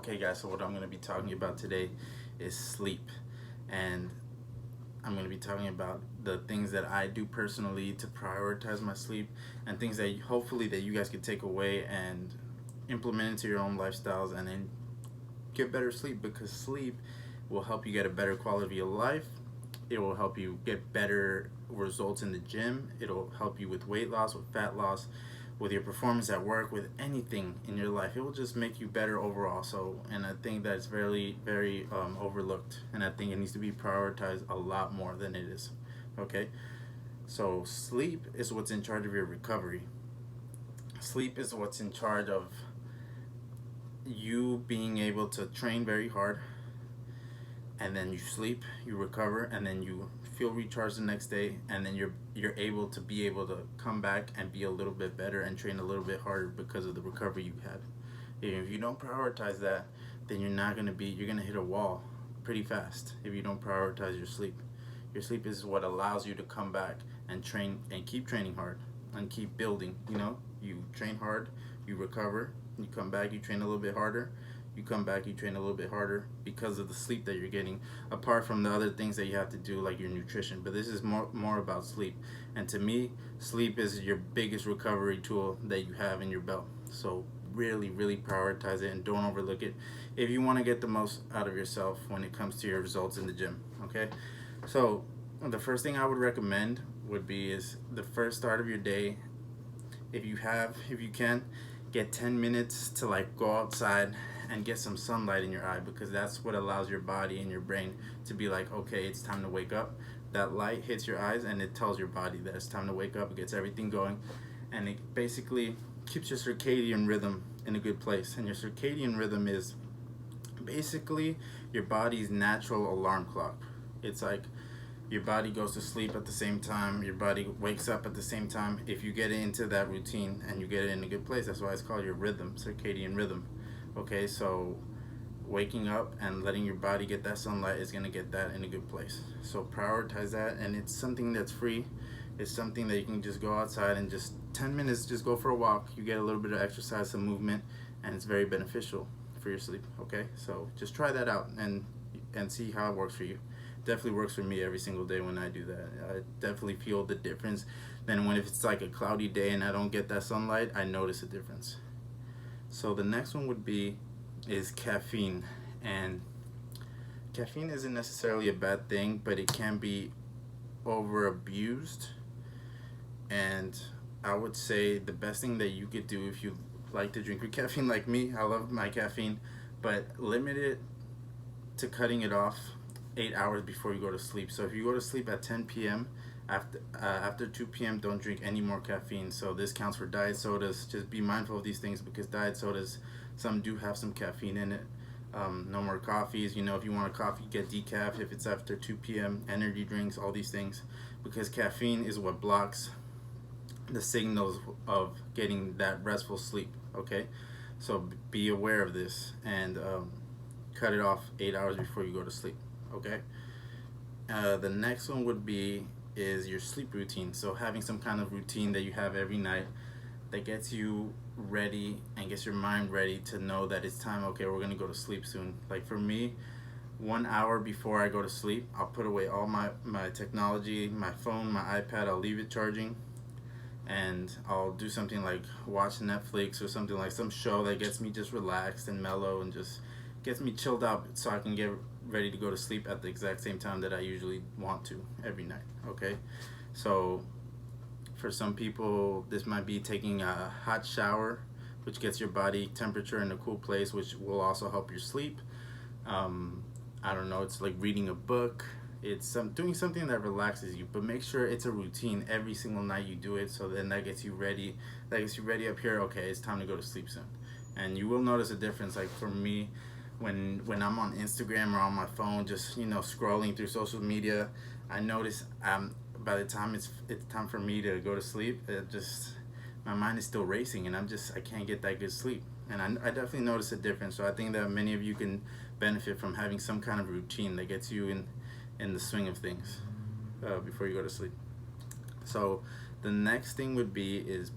Okay, guys, so what I'm going to be talking about today is sleep. And I'm going to be talking about the things that I do personally to prioritize my sleep and things that hopefully that you guys can take away and implement into your own lifestyles and then get better sleep, because sleep will help you get a better quality of life. It will help you get better results in the gym. It'll help you with weight loss, with fat loss, with your performance at work, with anything in your life. It will just make you better overall. So, and I think that's very overlooked, and I think it needs to be prioritized a lot more than it is. Okay, so sleep is what's in charge of your recovery. Sleep is what's in charge of you being able to train very hard, and then you sleep, you recover, and then you feel recharged the next day, and then you're able to come back and be a little bit better and train a little bit harder because of the recovery you had. If you don't prioritize that, then you're gonna hit a wall pretty fast if you don't prioritize your sleep. Your sleep is what allows you to come back and train and keep training hard and keep building. You train hard, you recover, you come back, you train a little bit harder, you come back, you train a little bit harder because of the sleep that you're getting, apart from the other things that you have to do, like your nutrition. But this is more about sleep. And to me, sleep is your biggest recovery tool that you have in your belt. So really prioritize it and don't overlook it if you want to get the most out of yourself when it comes to your results in the gym. Okay, so the first thing I would recommend would be is the first start of your day. If you can, get 10 minutes to like go outside and get some sunlight in your eye, because that's what allows your body and your brain to be like, okay, it's time to wake up. That light hits your eyes and it tells your body that it's time to wake up. It gets everything going, and it basically keeps your circadian rhythm in a good place. And your circadian rhythm is basically your body's natural alarm clock. It's like your body goes to sleep at the same time, your body wakes up at the same time. If you get into that routine and you get it in a good place, that's why it's called your rhythm, circadian rhythm. Okay, so waking up and letting your body get that sunlight is going to get that in a good place. So prioritize that, and it's something that's free. It's something that you can just go outside and just 10 minutes, just go for a walk. You get a little bit of exercise, some movement, and it's very beneficial for your sleep. Okay, so just try that out and see how it works for you. Definitely works for me every single day when I do that. I definitely feel the difference. Then when if it's like a cloudy day and I don't get that sunlight, I notice a difference. So the next one is caffeine. And caffeine isn't necessarily a bad thing, but it can be over abused. And I would say the best thing that you could do if you like to drink your caffeine like me, I love my caffeine, but limit it to cutting it off 8 hours before you go to sleep. So if you go to sleep at 10 p.m., after 2 p.m., don't drink any more caffeine. So this counts for diet sodas. Just be mindful of these things, because diet sodas, some do have some caffeine in it. No more coffees. If you want a coffee, get decaf if it's after 2 p.m. Energy drinks, all these things, because caffeine is what blocks the signals of getting that restful sleep. Okay, so be aware of this and cut it off 8 hours before you go to sleep. Okay. The next one is your sleep routine. So having some kind of routine that you have every night that gets you ready and gets your mind ready to know that it's time. Okay, we're gonna go to sleep soon. Like for me, 1 hour before I go to sleep, I'll put away all my technology, my phone, my iPad. I'll leave it charging, and I'll do something like watch Netflix or something, like some show that gets me just relaxed and mellow and just gets me chilled out, so I can get ready to go to sleep at the exact same time that I usually want to every night. Okay, so for some people this might be taking a hot shower, which gets your body temperature in a cool place, which will also help your sleep. I don't know, it's like reading a book. It's doing something that relaxes you, but make sure it's a routine every single night you do it, so then that gets you ready up here. Okay, it's time to go to sleep soon. And you will notice a difference. Like for me, when I'm on Instagram or on my phone, just scrolling through social media, I notice by the time it's time for me to go to sleep, my mind is still racing, and I can't get that good sleep. And I definitely notice a difference. So I think that many of you can benefit from having some kind of routine that gets you in the swing of things before you go to sleep. So the next thing is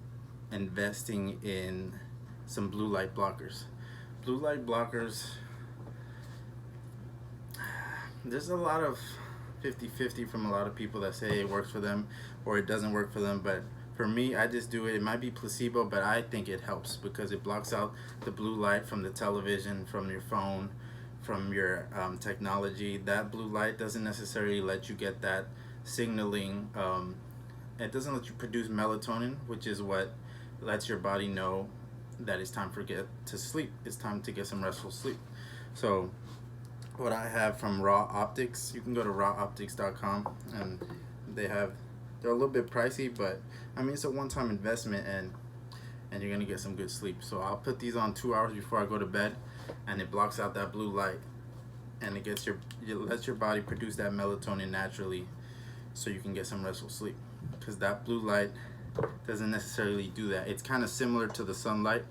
investing in some blue light blockers. Blue light blockers, there's a lot of 50-50 from a lot of people that say it works for them or it doesn't work for them, but for me, I just do it. It might be placebo, but I think it helps because it blocks out the blue light from the television, from your phone, from your technology. That blue light doesn't necessarily let you get that signaling. It doesn't let you produce melatonin, which is what lets your body know that it's time for get to sleep. It's time to get some restful sleep. So what I have from Raw Optics, you can go to rawoptics.com, and they have, they're a little bit pricey, but I mean it's a one-time investment, and you're gonna get some good sleep. So I'll put these on 2 hours before I go to bed, and it blocks out that blue light, and it lets your body produce that melatonin naturally, so you can get some restful sleep. Because that blue light doesn't necessarily do that. It's kind of similar to the sunlight,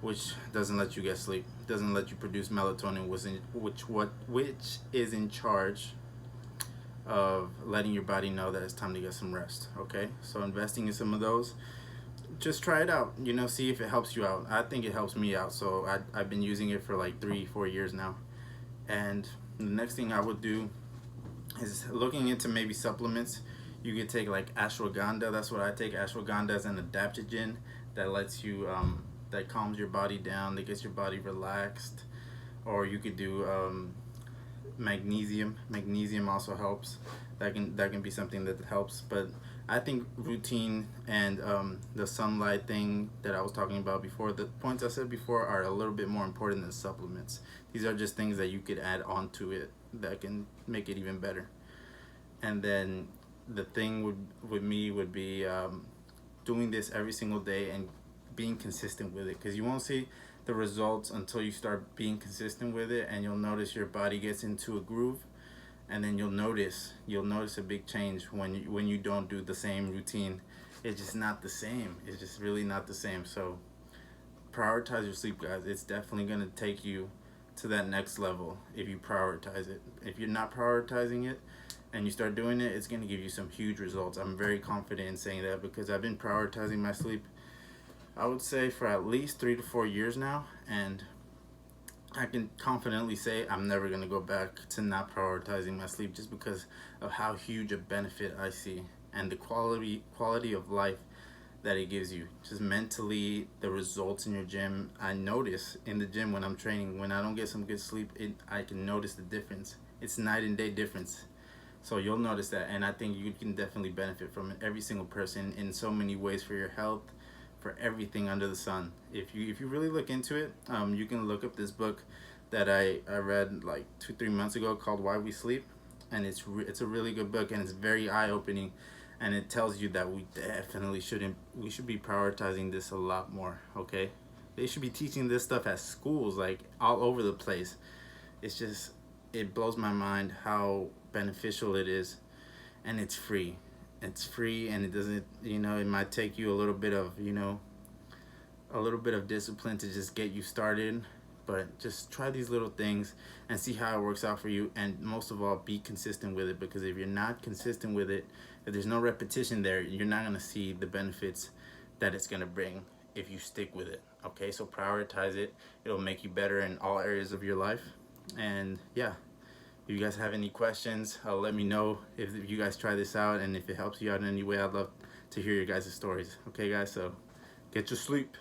which doesn't let you get sleep, doesn't let you produce melatonin, which is in charge of letting your body know that it's time to get some rest. Okay, so investing in some of those, just try it out, see if it helps you out. I think it helps me out, so I've been using it for like 3-4 years now. And the next thing I would do is looking into maybe supplements. You could take like ashwagandha. That's what I take. Ashwagandha is an adaptogen that lets you that calms your body down, that gets your body relaxed. Or you could do magnesium. Magnesium also helps. That can be something that helps. But I think routine and the sunlight thing that I was talking about before, the points I said before, are a little bit more important than supplements. These are just things that you could add onto it that can make it even better. And then the thing with me would be doing this every single day and being consistent with it, because you won't see the results until you start being consistent with it, and you'll notice your body gets into a groove, and then you'll notice a big change when you don't do the same routine. It's just not the same. It's just really not the same. So prioritize your sleep, guys. It's definitely going to take you to that next level if you prioritize it. If you're not prioritizing it and you start doing it, it's going to give you some huge results. I'm very confident in saying that because I've been prioritizing my sleep, I would say, for at least 3 to 4 years now, and I can confidently say I'm never going to go back to not prioritizing my sleep, just because of how huge a benefit I see and the quality of life that it gives you. Just mentally, the results in your gym. I notice in the gym when I'm training, when I don't get some good sleep, I can notice the difference. It's night and day difference. So you'll notice that, and I think you can definitely benefit from it. Every single person, in so many ways, for your health, for everything under the sun. If you really look into it, you can look up this book that I read like 2-3 months ago called Why We Sleep, and it's a really good book, and it's very eye-opening, and it tells you that we should be prioritizing this a lot more. Okay, they should be teaching this stuff at schools, like all over the place. It blows my mind how beneficial it is, and it's free. It's free, and it doesn't, it might take you a little bit of discipline to just get you started, but just try these little things and see how it works out for you. And most of all, be consistent with it, because if you're not consistent with it, if there's no repetition there, you're not going to see the benefits that it's going to bring if you stick with it. Okay, so prioritize it. It'll make you better in all areas of your life. And yeah, if you guys have any questions, let me know if you guys try this out, and if it helps you out in any way, I'd love to hear your guys' stories. Okay, guys, so get your sleep.